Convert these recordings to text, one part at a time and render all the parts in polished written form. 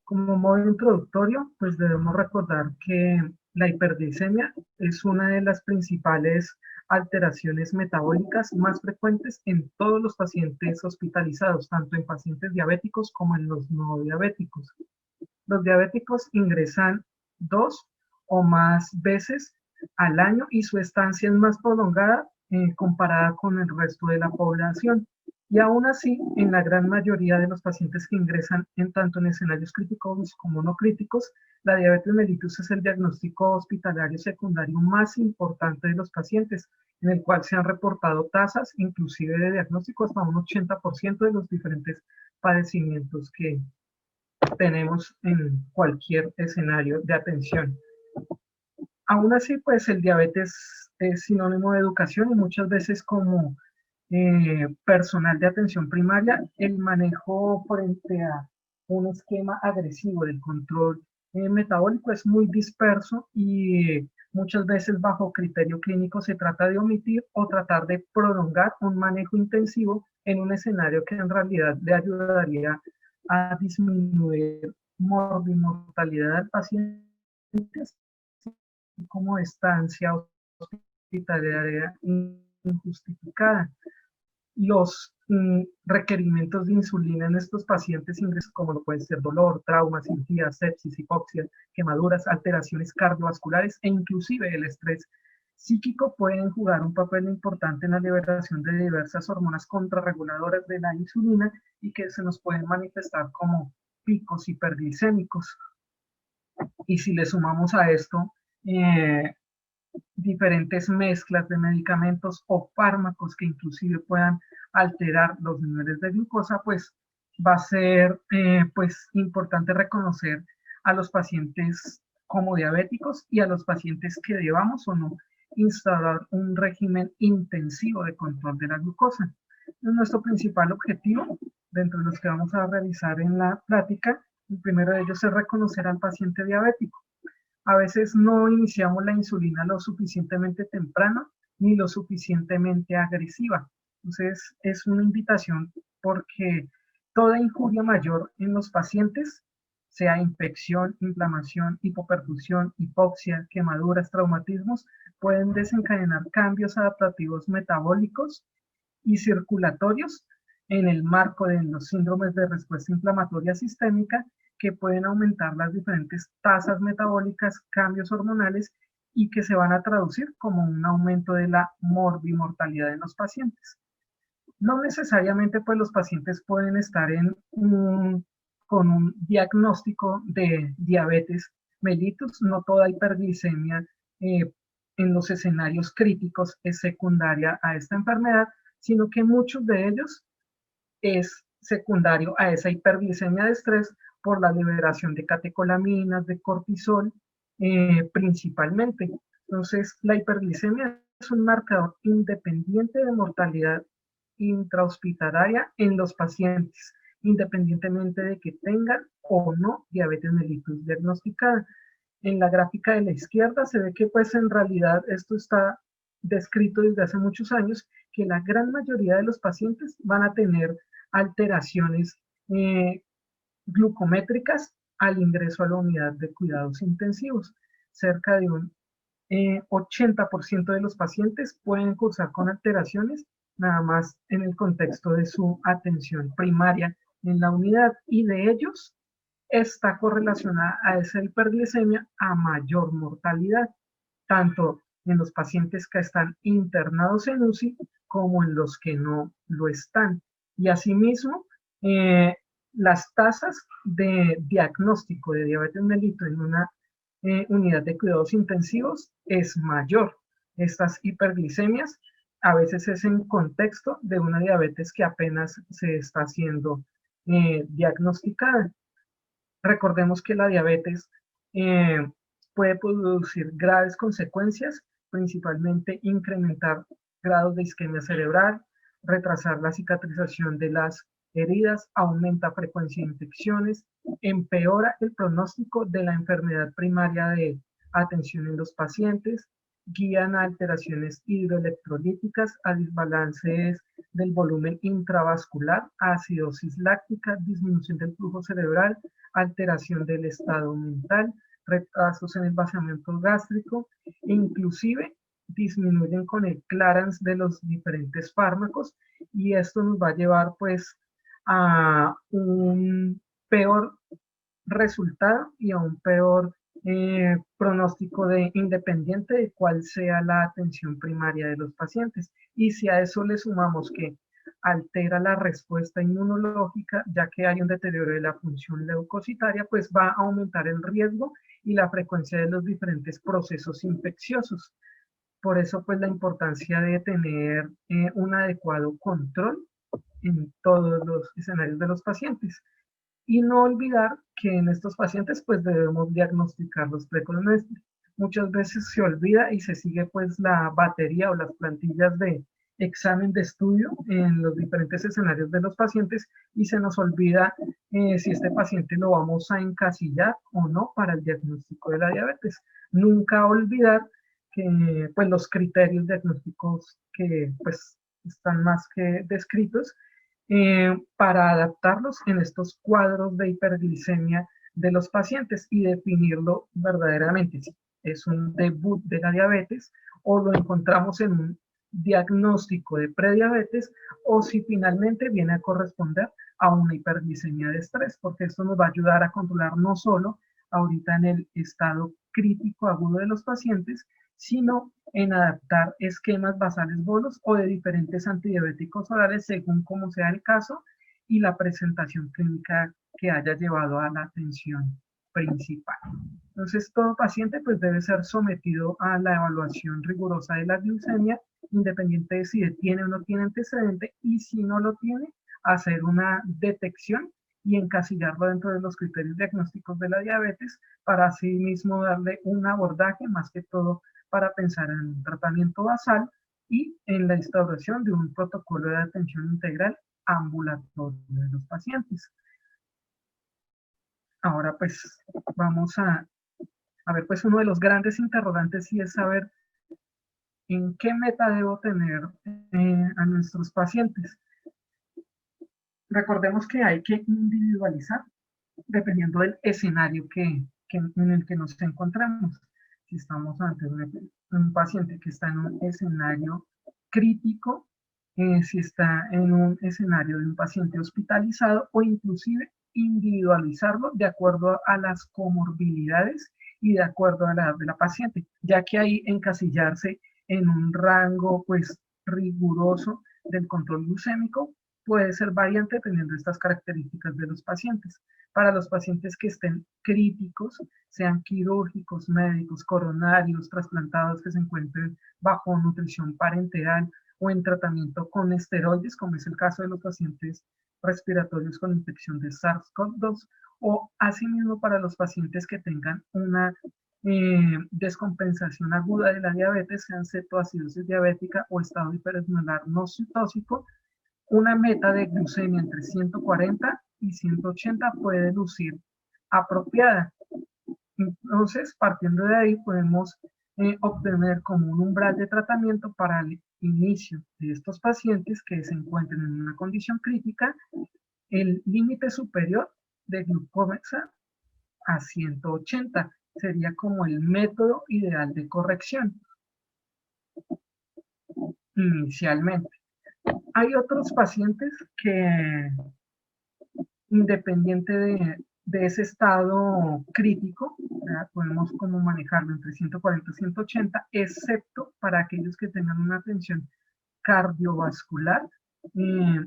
Como modo introductorio, pues debemos recordar que la hiperglicemia es una de las principales alteraciones metabólicas más frecuentes en todos los pacientes hospitalizados, tanto en pacientes diabéticos como en los no diabéticos. Los diabéticos ingresan 2 o más veces al año y su estancia es más prolongada comparada con el resto de la población. Y aún así, en la gran mayoría de los pacientes que ingresan en tanto en escenarios críticos como no críticos, la diabetes mellitus es el diagnóstico hospitalario secundario más importante de los pacientes, en el cual se han reportado tasas inclusive de diagnóstico hasta un 80% de los diferentes padecimientos que tenemos en cualquier escenario de atención. Aún así, pues el diabetes es sinónimo de educación y muchas veces como personal de atención primaria, el manejo frente a un esquema agresivo del control metabólico es muy disperso y muchas veces bajo criterio clínico se trata de omitir o tratar de prolongar un manejo intensivo en un escenario que en realidad le ayudaría a disminuir mortalidad del paciente como estancia hospitalaria injustificada. Los requerimientos de insulina en estos pacientes ingresos, como lo puede ser dolor, trauma, cirugía, sepsis, hipoxia, quemaduras, alteraciones cardiovasculares e inclusive el estrés psíquico, pueden jugar un papel importante en la liberación de diversas hormonas contrarreguladoras de la insulina y que se nos pueden manifestar como picos hiperglicémicos. Y si le sumamos a esto diferentes mezclas de medicamentos o fármacos que inclusive puedan alterar los niveles de glucosa, pues va a ser pues importante reconocer a los pacientes como diabéticos y a los pacientes que debamos o no instaurar un régimen intensivo de control de la glucosa. Nuestro principal objetivo, dentro de los que vamos a realizar en la plática, el primero de ellos es reconocer al paciente diabético. A veces no iniciamos la insulina lo suficientemente temprano ni lo suficientemente agresiva. Entonces, es una invitación porque toda injuria mayor en los pacientes, sea infección, inflamación, hipoperfusión, hipoxia, quemaduras, traumatismos, pueden desencadenar cambios adaptativos metabólicos y circulatorios en el marco de los síndromes de respuesta inflamatoria sistémica que pueden aumentar las diferentes tasas metabólicas, cambios hormonales y que se van a traducir como un aumento de la morbimortalidad en los pacientes. No necesariamente pues los pacientes pueden estar con un diagnóstico de diabetes mellitus, no toda hiperglicemia en los escenarios críticos es secundaria a esta enfermedad, sino que muchos de ellos es secundario a esa hiperglicemia de estrés por la liberación de catecolaminas, de cortisol, principalmente. Entonces, la hiperglicemia es un marcador independiente de mortalidad intrahospitalaria en los pacientes, independientemente de que tengan o no diabetes mellitus diagnosticada. En la gráfica de la izquierda se ve que pues en realidad esto está descrito desde hace muchos años, que la gran mayoría de los pacientes van a tener alteraciones eh, glucométricas al ingreso a la unidad de cuidados intensivos. Cerca de un 80% de los pacientes pueden cursar con alteraciones nada más en el contexto de su atención primaria en la unidad y de ellos está correlacionada a esa hiperglicemia a mayor mortalidad, tanto en los pacientes que están internados en UCI como en los que no lo están. Y asimismo, eh, las tasas de diagnóstico de diabetes mellitus en una unidad de cuidados intensivos es mayor. Estas hiperglicemias a veces es en contexto de una diabetes que apenas se está siendo diagnosticada. Recordemos que la diabetes eh, puede producir graves consecuencias, principalmente incrementar grados de isquemia cerebral, retrasar la cicatrización de las heridas, aumenta frecuencia de infecciones, empeora el pronóstico de la enfermedad primaria de atención en los pacientes, guían a alteraciones hidroelectrolíticas, a desbalances del volumen intravascular, a acidosis láctica, disminución del flujo cerebral, alteración del estado mental, retrasos en el vaciamiento gástrico, e inclusive disminuyen con el clearance de los diferentes fármacos, y esto nos va a llevar pues a un peor resultado y a un peor pronóstico independiente de cuál sea la atención primaria de los pacientes. Y si a eso le sumamos que altera la respuesta inmunológica, ya que hay un deterioro de la función leucocitaria, pues va a aumentar el riesgo y la frecuencia de los diferentes procesos infecciosos. Por eso, pues la importancia de tener un adecuado control en todos los escenarios de los pacientes. Y no olvidar que en estos pacientes pues debemos diagnosticarlos precozmente. Muchas veces se olvida y se sigue pues la batería o las plantillas de examen de estudio en los diferentes escenarios de los pacientes, y se nos olvida si este paciente lo vamos a encasillar o no para el diagnóstico de la diabetes. Nunca olvidar que pues los criterios diagnósticos que pues están más que descritos, para adaptarlos en estos cuadros de hiperglicemia de los pacientes y definirlo verdaderamente si es un debut de la diabetes o lo encontramos en un diagnóstico de prediabetes, o si finalmente viene a corresponder a una hiperglicemia de estrés, porque esto nos va a ayudar a controlar no solo ahorita en el estado crítico agudo de los pacientes, sino en adaptar esquemas basales bolos o de diferentes antidiabéticos orales según como sea el caso y la presentación clínica que haya llevado a la atención principal. Entonces, todo paciente pues debe ser sometido a la evaluación rigurosa de la glucemia, independiente de si tiene o no tiene antecedente, y si no lo tiene, hacer una detección y encasillarlo dentro de los criterios diagnósticos de la diabetes, para así mismo darle un abordaje, más que todo para pensar en un tratamiento basal y en la instauración de un protocolo de atención integral ambulatorio de los pacientes. Ahora pues vamos a ver pues uno de los grandes interrogantes, y es saber en qué meta debo tener a nuestros pacientes. Recordemos que hay que individualizar dependiendo del escenario en el que nos encontramos. Si estamos ante un paciente que está en un escenario crítico, si está en un escenario de un paciente hospitalizado, o inclusive individualizarlo de acuerdo a las comorbilidades y de acuerdo a la edad de la paciente, ya que ahí encasillarse en un rango pues riguroso del control glucémico puede ser variante dependiendo de estas características de los pacientes. Para los pacientes que estén críticos, sean quirúrgicos, médicos, coronarios, trasplantados que se encuentren bajo nutrición parenteral o en tratamiento con esteroides, como es el caso de los pacientes respiratorios con infección de SARS-CoV-2, o asimismo para los pacientes que tengan una descompensación aguda de la diabetes, sean cetoacidosis diabética o estado hiperesmolar no citóxico, una meta de glucemia entre 140 y 180 puede lucir apropiada. Entonces, partiendo de ahí, podemos obtener como un umbral de tratamiento para el inicio de estos pacientes que se encuentren en una condición crítica, el límite superior de glucosa a 180. Sería como el método ideal de corrección inicialmente. Hay otros pacientes que, independiente de ese estado crítico, podemos como manejarlo entre 140 y 180, excepto para aquellos que tengan una tensión cardiovascular, eh,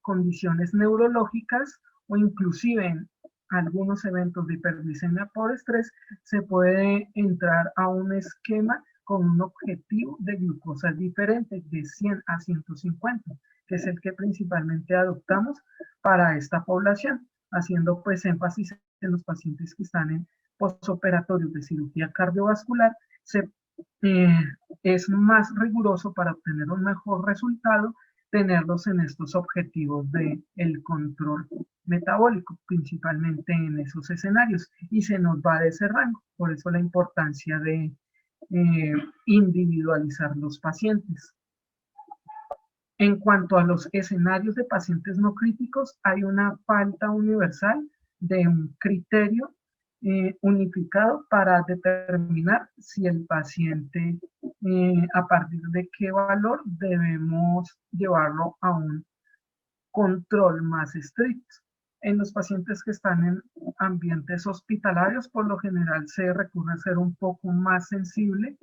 condiciones neurológicas, o inclusive en algunos eventos de hiperglicemia por estrés, se puede entrar a un esquema con un objetivo de glucosa diferente de 100 a 150, que es el que principalmente adoptamos para esta población, haciendo pues énfasis en los pacientes que están en postoperatorios de cirugía cardiovascular. Eh, es más riguroso para obtener un mejor resultado tenerlos en estos objetivos de el control metabólico, principalmente en esos escenarios, y se nos va de ese rango. Por eso la importancia individualizar los pacientes. En cuanto a los escenarios de pacientes no críticos, hay una falta universal de un criterio unificado para determinar si el paciente, a partir de qué valor debemos llevarlo a un control más estricto. En los pacientes que están en ambientes hospitalarios, por lo general se recurre a ser un poco más sensible,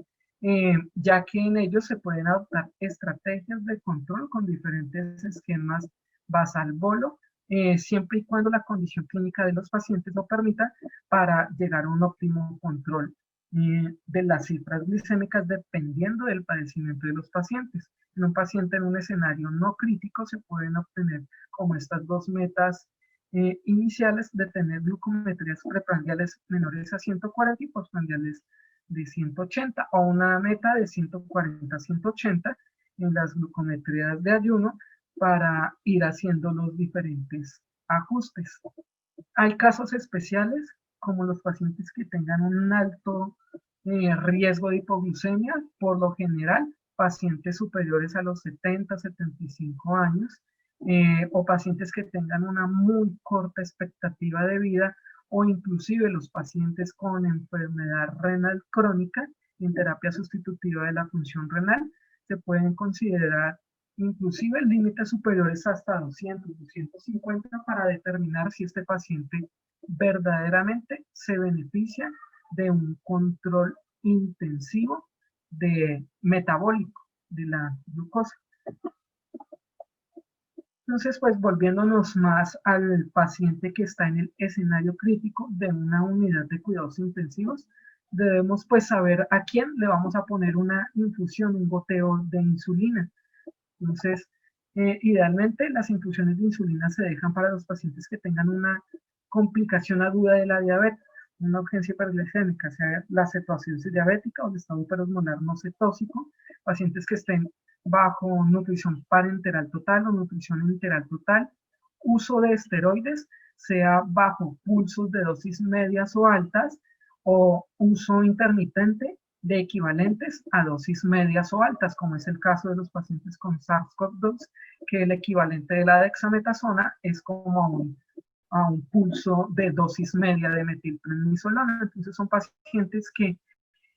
ya que en ellos se pueden adoptar estrategias de control con diferentes esquemas basal-bolo, siempre y cuando la condición clínica de los pacientes lo permita, para llegar a un óptimo control de las cifras glicémicas dependiendo del padecimiento de los pacientes. En un paciente en un escenario no crítico se pueden obtener como estas dos metas iniciales de tener glucometrías preprandiales menores a 140 y postprandiales de 180, o una meta de 140 a 180 en las glucometrías de ayuno para ir haciendo los diferentes ajustes. Hay casos especiales como los pacientes que tengan un alto riesgo de hipoglucemia, por lo general pacientes superiores a los 70, 75 años, o pacientes que tengan una muy corta expectativa de vida, o inclusive los pacientes con enfermedad renal crónica en terapia sustitutiva de la función renal, se pueden considerar inclusive límites superiores hasta 200, 250 para determinar si este paciente verdaderamente se beneficia de un control intensivo de metabólico de la glucosa. Entonces, pues volviéndonos más al paciente que está en el escenario crítico de una unidad de cuidados intensivos, debemos pues saber a quién le vamos a poner una infusión, un goteo de insulina. Entonces, idealmente las infusiones de insulina se dejan para los pacientes que tengan una complicación aguda de la diabetes, una urgencia hiperglicémica, sea la cetoacidosis diabética o el estado hiperosmolar no cetósico, pacientes que estén bajo nutrición parenteral total o nutrición enteral total, uso de esteroides, sea bajo pulsos de dosis medias o altas, o uso intermitente de equivalentes a dosis medias o altas, como es el caso de los pacientes con SARS-CoV-2, que el equivalente de la dexametasona es como a un pulso de dosis media de metilprednisolona. Entonces son pacientes que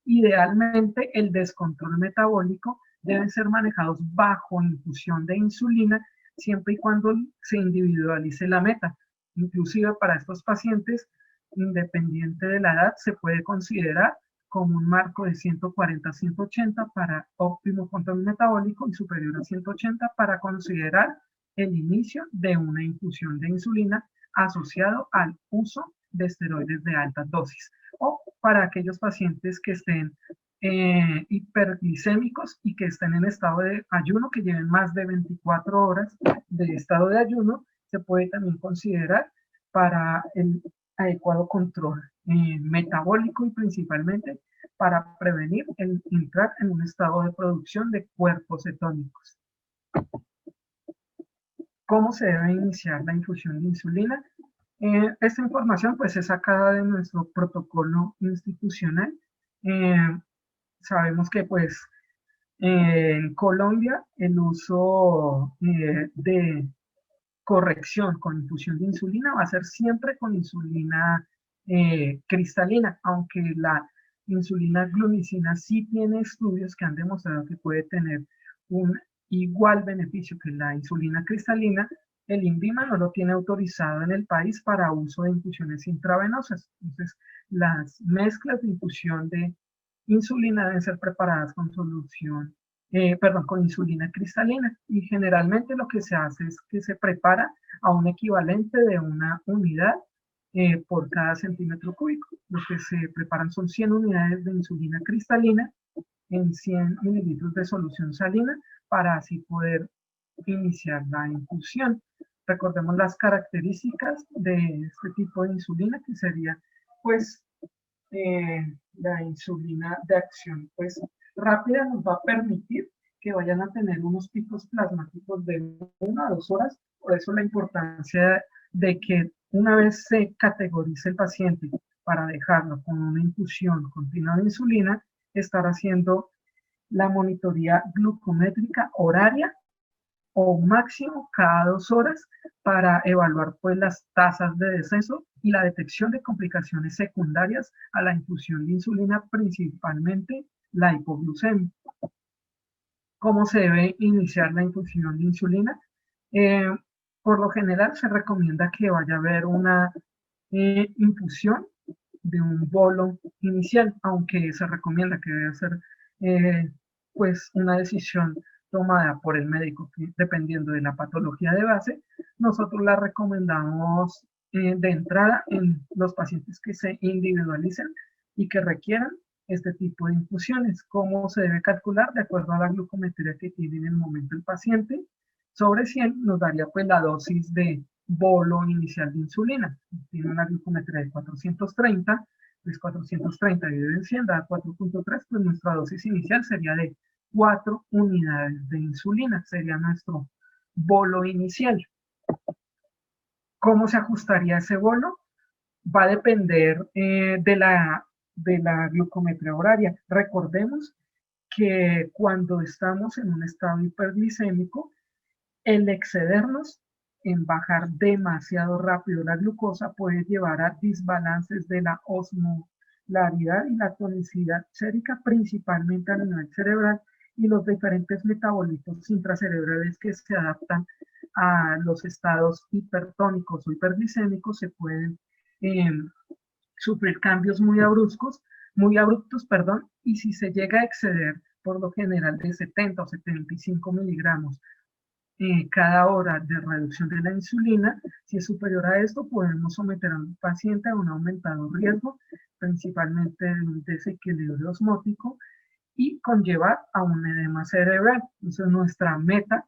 idealmente el descontrol metabólico deben ser manejados bajo infusión de insulina, siempre y cuando se individualice la meta. Inclusive para estos pacientes, independiente de la edad, se puede considerar como un marco de 140 a 180 para óptimo control metabólico y superior a 180 para considerar el inicio de una infusión de insulina asociado al uso de esteroides de altas dosis, o para aquellos pacientes que estén hiperglicémicos y que estén en estado de ayuno, que lleven más de 24 horas de estado de ayuno, se puede también considerar para el adecuado control metabólico y principalmente para prevenir el entrar en un estado de producción de cuerpos cetónicos. ¿Cómo se debe iniciar la infusión de insulina? Esta información pues es sacada de nuestro protocolo institucional. Sabemos que pues en Colombia el uso de corrección con infusión de insulina va a ser siempre con insulina cristalina, aunque la insulina glumicina sí tiene estudios que han demostrado que puede tener un igual beneficio que la insulina cristalina. El INVIMA no lo tiene autorizado en el país para uso de infusiones intravenosas. Entonces, las mezclas de infusión de insulina deben ser preparadas con solución, con insulina cristalina. Y generalmente lo que se hace es que se prepara a un equivalente de una unidad por cada centímetro cúbico. Lo que se preparan son 100 unidades de insulina cristalina en 100 mililitros de solución salina para así poder iniciar la infusión. Recordemos las características de este tipo de insulina, que sería pues la insulina de acción pues rápida, nos va a permitir que vayan a tener unos picos plasmáticos de 1 a 2 horas. Por eso la importancia de que una vez se categorice el paciente para dejarlo con una infusión continua de insulina, estar haciendo la monitoría glucométrica horaria o máximo cada 2 horas para evaluar pues las tasas de descenso y la detección de complicaciones secundarias a la infusión de insulina, principalmente la hipoglucemia. ¿Cómo se debe iniciar la infusión de insulina? Eh, por lo general se recomienda que vaya a haber una infusión de un bolo inicial, aunque se recomienda que debe ser pues una decisión tomada por el médico dependiendo de la patología de base. Nosotros la recomendamos de entrada en los pacientes que se individualicen y que requieran este tipo de infusiones. ¿Cómo se debe calcular? De acuerdo a la glucometría que tiene en el momento el paciente, sobre 100 nos daría pues la dosis de bolo inicial de insulina. Tiene una glucometría de 430, pues 430 dividido en 100 da 4.3, pues nuestra dosis inicial sería de 4 unidades de insulina, sería nuestro bolo inicial. ¿Cómo se ajustaría ese bolo? Va a depender de la glucometría horaria. Recordemos que cuando estamos en un estado hiperglicémico, el excedernos en bajar demasiado rápido la glucosa puede llevar a desbalances de la osmolaridad y la tonicidad sérica, principalmente a nivel cerebral, y los diferentes metabolitos intracerebrales que se adaptan a los estados hipertónicos o hiperglicémicos se pueden eh, sufrir cambios muy abruptos, perdón, y si se llega a exceder por lo general de 70 o 75 miligramos cada hora de reducción de la insulina. Si es superior a esto, podemos someter a un paciente a un aumentado riesgo, principalmente de un desequilibrio osmótico y conllevar a un edema cerebral. Entonces, nuestra meta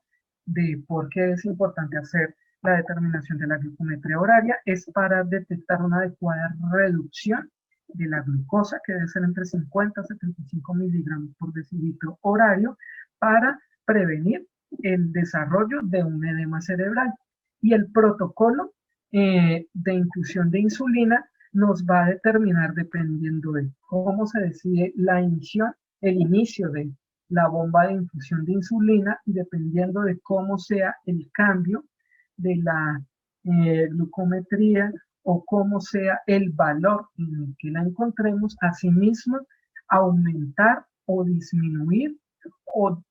de por qué es importante hacer la determinación de la glucometría horaria es para detectar una adecuada reducción de la glucosa, que debe ser entre 50 y 75 miligramos por decilitro horario, para prevenir el desarrollo de un edema cerebral. Y el protocolo de infusión de insulina nos va a determinar, dependiendo de cómo se decide el inicio de la bomba de infusión de insulina, y dependiendo de cómo sea el cambio de la glucometría o cómo sea el valor en el que la encontremos, asimismo aumentar o disminuir o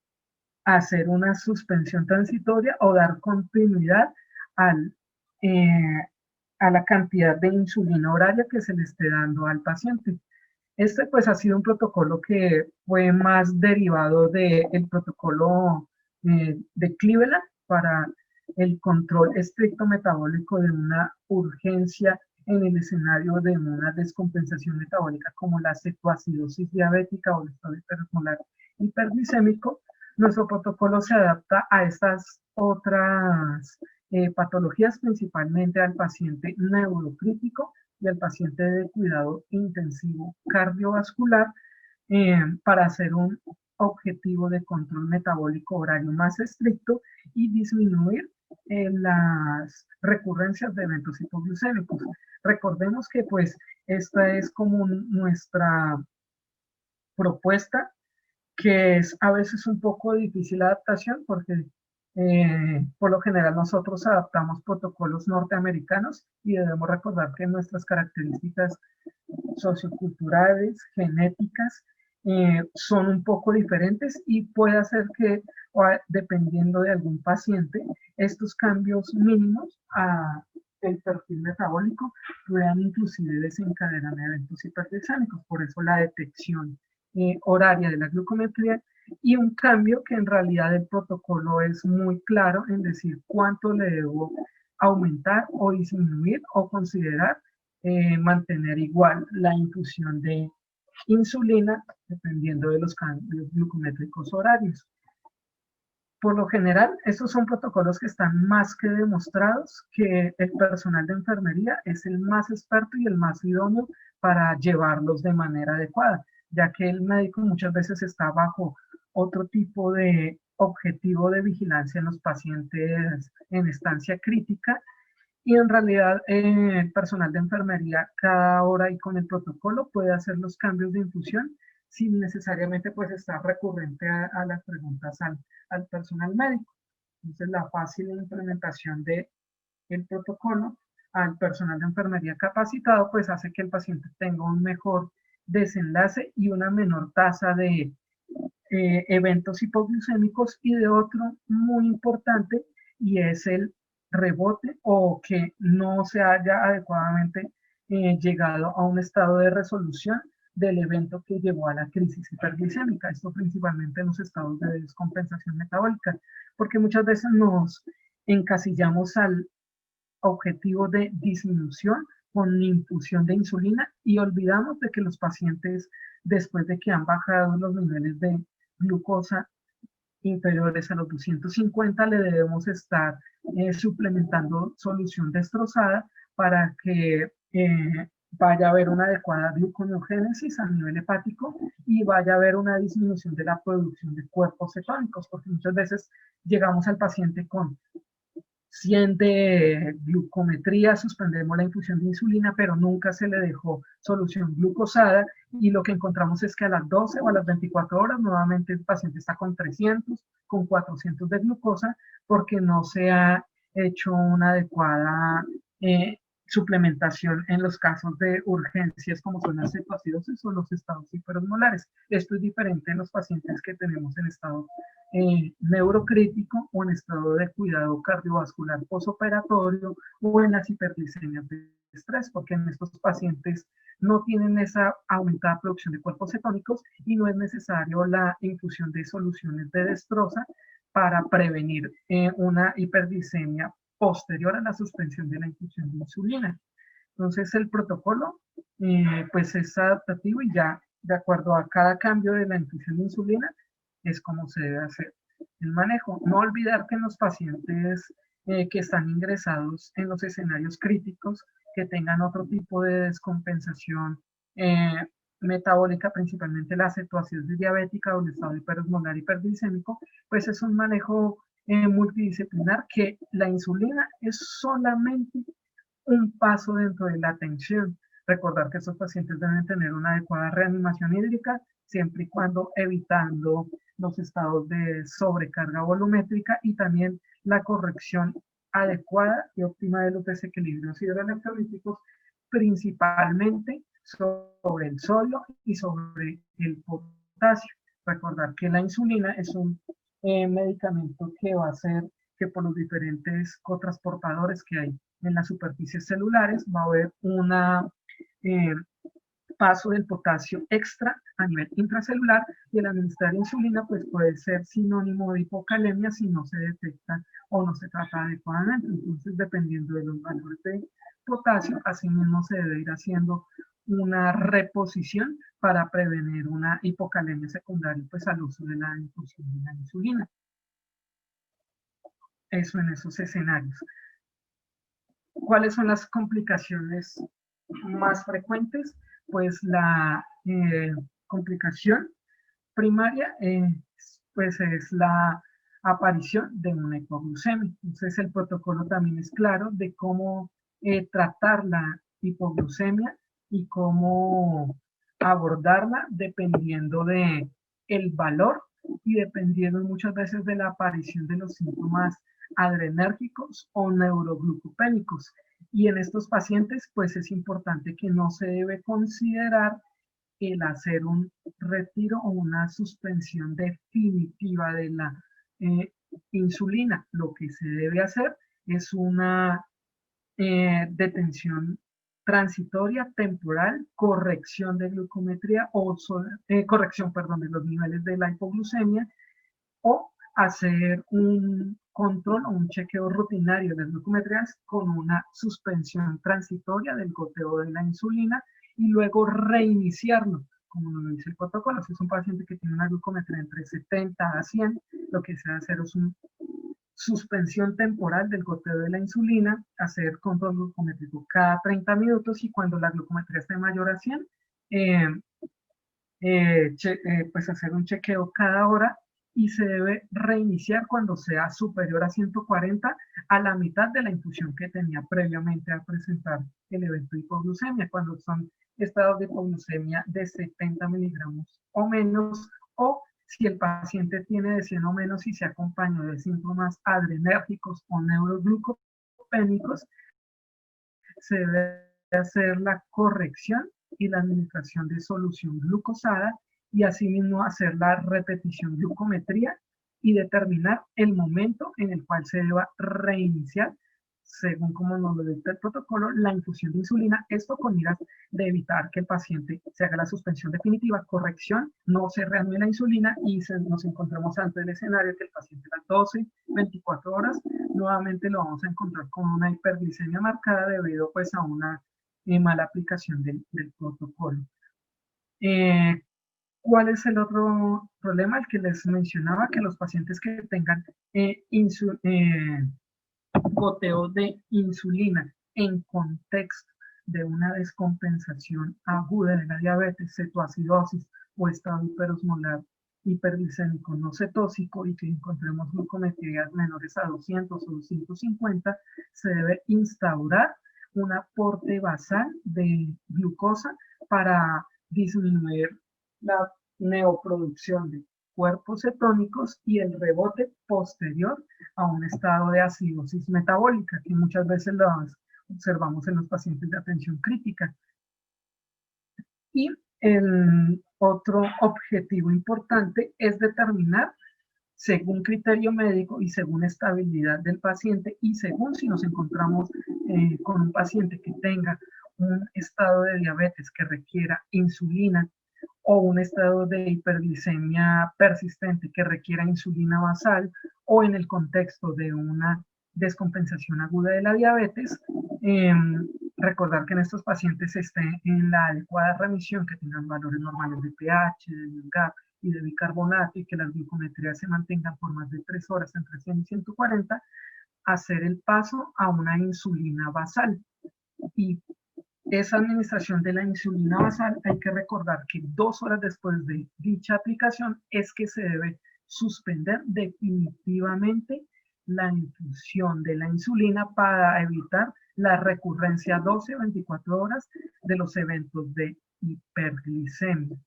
hacer una suspensión transitoria o dar continuidad al, eh, a la cantidad de insulina horaria que se le esté dando al paciente. Este pues ha sido un protocolo que fue más derivado del protocolo de Cleveland para el control estricto metabólico de una urgencia en el escenario de una descompensación metabólica como la cetoacidosis diabética o el estado hiperosmolar hiperglicémico. Nuestro protocolo se adapta a estas otras patologías, principalmente al paciente neurocrítico y al paciente de cuidado intensivo cardiovascular, para hacer un objetivo de control metabólico horario más estricto y disminuir las recurrencias de eventos hipoglucémicos. Recordemos que pues esta es como nuestra propuesta, que es a veces un poco difícil la adaptación porque por lo general nosotros adaptamos protocolos norteamericanos y debemos recordar que nuestras características socioculturales, genéticas, son un poco diferentes y puede hacer que, dependiendo de algún paciente, estos cambios mínimos a el perfil metabólico puedan inclusive desencadenar eventos hiperglicémicos. Por eso la detección horaria de la glucometría y un cambio que en realidad el protocolo es muy claro en decir cuánto le debo aumentar o disminuir o considerar mantener igual la infusión de insulina dependiendo de los cambios glucométricos horarios. Por lo general, estos son protocolos que están más que demostrados que el personal de enfermería es el más experto y el más idóneo para llevarlos de manera adecuada, ya que el médico muchas veces está bajo otro tipo de objetivo de vigilancia en los pacientes en estancia crítica, y en realidad el personal de enfermería cada hora y con el protocolo puede hacer los cambios de infusión sin necesariamente pues estar recurrente a las preguntas al personal médico. Entonces, la fácil implementación del protocolo al personal de enfermería capacitado, pues hace que el paciente tenga un mejor desenlace y una menor tasa de eventos hipoglucémicos, y de otro muy importante, y es el rebote o que no se haya adecuadamente llegado a un estado de resolución del evento que llevó a la crisis hiperglicémica, esto principalmente en los estados de descompensación metabólica, porque muchas veces nos encasillamos al objetivo de disminución con infusión de insulina y olvidamos de que los pacientes, después de que han bajado los niveles de glucosa inferiores a los 250, le debemos estar suplementando solución destrozada para que vaya a haber una adecuada gluconeogénesis a nivel hepático y vaya a haber una disminución de la producción de cuerpos cetónicos, porque muchas veces llegamos al paciente con 100 de glucometría, suspendemos la infusión de insulina, pero nunca se le dejó solución glucosada, y lo que encontramos es que a las 12 o a las 24 horas nuevamente el paciente está con 300, con 400 de glucosa, porque no se ha hecho una adecuada suplementación en los casos de urgencias como son las cetoacidosis o los estados hiperosmolares. Esto es diferente en los pacientes que tenemos en estado neurocrítico o en estado de cuidado cardiovascular posoperatorio o en las hiperglicemias de estrés, porque en estos pacientes no tienen esa aumentada producción de cuerpos cetónicos y no es necesario la infusión de soluciones de destroza para prevenir una hiperglicemia posterior a la suspensión de la infusión de insulina. Entonces el protocolo pues es adaptativo y ya de acuerdo a cada cambio de la infusión de insulina es como se debe hacer el manejo. No olvidar que en los pacientes que están ingresados en los escenarios críticos, que tengan otro tipo de descompensación metabólica, principalmente la cetoacidosis diabética o el estado hiperosmolar hiperglicémico, pues es un manejo multidisciplinar, que la insulina es solamente un paso dentro de la atención. Recordar que estos pacientes deben tener una adecuada reanimación hídrica, siempre y cuando evitando los estados de sobrecarga volumétrica y también la corrección adecuada y óptima de los desequilibrios hidroelectrolíticos, principalmente sobre el sodio y sobre el potasio. Recordar que la insulina es un medicamento que va a ser que por los diferentes cotransportadores que hay en las superficies celulares va a haber una eh, paso del potasio extra a nivel intracelular, y el administrar insulina pues puede ser sinónimo de hipocalemia si no se detecta o no se trata adecuadamente. Entonces, dependiendo de los valores de potasio, asimismo se debe ir haciendo una reposición para prevenir una hipocalemia secundaria pues al uso de la infusión de la insulina. Eso en esos escenarios. ¿Cuáles son las complicaciones más frecuentes? Pues la complicación primaria pues es la aparición de una hipoglucemia. Entonces el protocolo también es claro de cómo tratar la hipoglucemia y cómo abordarla dependiendo de el valor y dependiendo muchas veces de la aparición de los síntomas adrenérgicos o neuroglucopénicos. Y en estos pacientes, pues es importante que no se debe considerar el hacer un retiro o una suspensión definitiva de la insulina. Lo que se debe hacer es una detención transitoria, temporal, corrección de glucometría o corrección, perdón, de los niveles de la hipoglucemia, o hacer un control o un chequeo rutinario de glucometrías con una suspensión transitoria del goteo de la insulina y luego reiniciarlo, como lo dice el protocolo. Si es un paciente que tiene una glucometría entre 70 a 100, lo que se va a hacer es una suspensión temporal del goteo de la insulina, hacer control glucométrico cada 30 minutos, y cuando la glucometría esté mayor a 100, pues hacer un chequeo cada hora, y se debe reiniciar cuando sea superior a 140, a la mitad de la infusión que tenía previamente a presentar el evento de hipoglucemia. Cuando son estados de hipoglucemia de 70 miligramos o menos, o si el paciente tiene de 100 o menos y se acompaña de síntomas adrenérgicos o neuroglucopénicos, se debe hacer la corrección y la administración de solución glucosada y asimismo hacer la repetición glucometría y determinar el momento en el cual se deba reiniciar, según como nos lo dicta el protocolo, la infusión de insulina. Esto con miras de evitar que el paciente se haga la suspensión definitiva, corrección, no se reanude la insulina y nos encontramos ante el escenario que el paciente a las 12, 24 horas, nuevamente lo vamos a encontrar con una hiperglicemia marcada debido pues a una mala aplicación del protocolo. ¿Cuál es el otro problema? El que les mencionaba, que los pacientes que tengan goteo de insulina en contexto de una descompensación aguda de la diabetes, cetoacidosis o estado hiperosmolar hiperglicémico no cetóxico y que encontremos glucometrías menores a 200 o 250, se debe instaurar un aporte basal de glucosa para disminuir la neoproducción de cuerpos cetónicos y el rebote posterior a un estado de acidosis metabólica, que muchas veces lo observamos en los pacientes de atención crítica. Y el otro objetivo importante es determinar, según criterio médico y según estabilidad del paciente y según si nos encontramos con un paciente que tenga un estado de diabetes que requiera insulina o un estado de hiperglicemia persistente que requiera insulina basal, o en el contexto de una descompensación aguda de la diabetes, recordar que en estos pacientes esté en la adecuada remisión, que tengan valores normales de pH, de GAP y de bicarbonato, y que las glucometrías se mantengan por más de 3 horas entre 100 y 140, hacer el paso a una insulina basal. Y esa administración de la insulina basal, hay que recordar que 2 horas después de dicha aplicación es que se debe suspender definitivamente la infusión de la insulina para evitar la recurrencia 12 o 24 horas de los eventos de hiperglicemia.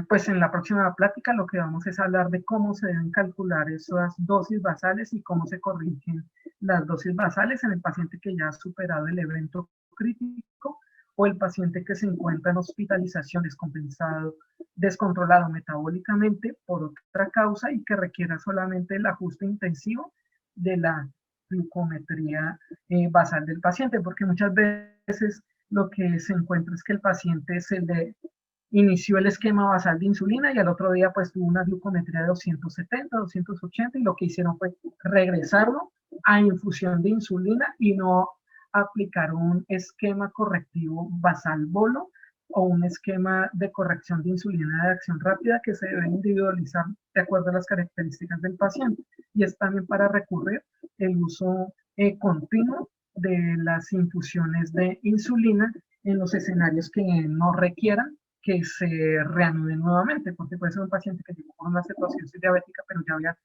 Pues en la próxima plática lo que vamos es hablar de cómo se deben calcular esas dosis basales y cómo se corrigen las dosis basales en el paciente que ya ha superado el evento crítico o el paciente que se encuentra en hospitalización descompensado, descontrolado metabólicamente por otra causa y que requiera solamente el ajuste intensivo de la glucometría basal del paciente, porque muchas veces lo que se encuentra es que el paciente se le inició el esquema basal de insulina y al otro día pues tuvo una glucometría de 270, 280 y lo que hicieron fue regresarlo a infusión de insulina y no aplicar un esquema correctivo basal bolo o un esquema de corrección de insulina de acción rápida que se debe individualizar de acuerdo a las características del paciente. Y es también para recurrir el uso continuo de las infusiones de insulina en los escenarios que no requieran que se reanuden nuevamente, porque puede ser un paciente que llegó con una cetoacidosis diabética, pero ya había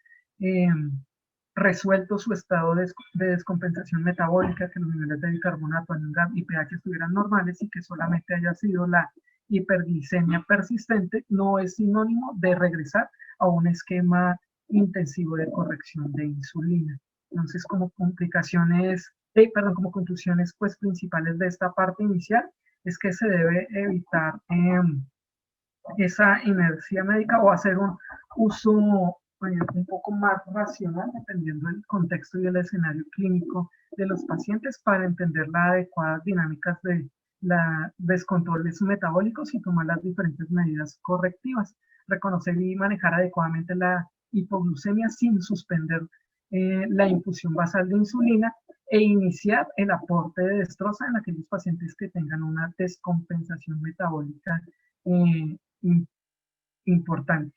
resuelto su estado de descompensación metabólica, que los niveles de bicarbonato, GAP y pH estuvieran normales y que solamente haya sido la hiperglicemia persistente, no es sinónimo de regresar a un esquema intensivo de corrección de insulina. Entonces, como complicaciones, como conclusiones pues principales de esta parte inicial, es que se debe evitar esa inercia médica o hacer un uso un poco más racional dependiendo del contexto y el escenario clínico de los pacientes para entender las adecuadas dinámicas de la descontroles metabólicos y tomar las diferentes medidas correctivas. Reconocer y manejar adecuadamente la hipoglucemia sin suspender la infusión basal de insulina e iniciar el aporte de destroza en aquellos pacientes que tengan una descompensación metabólica importante.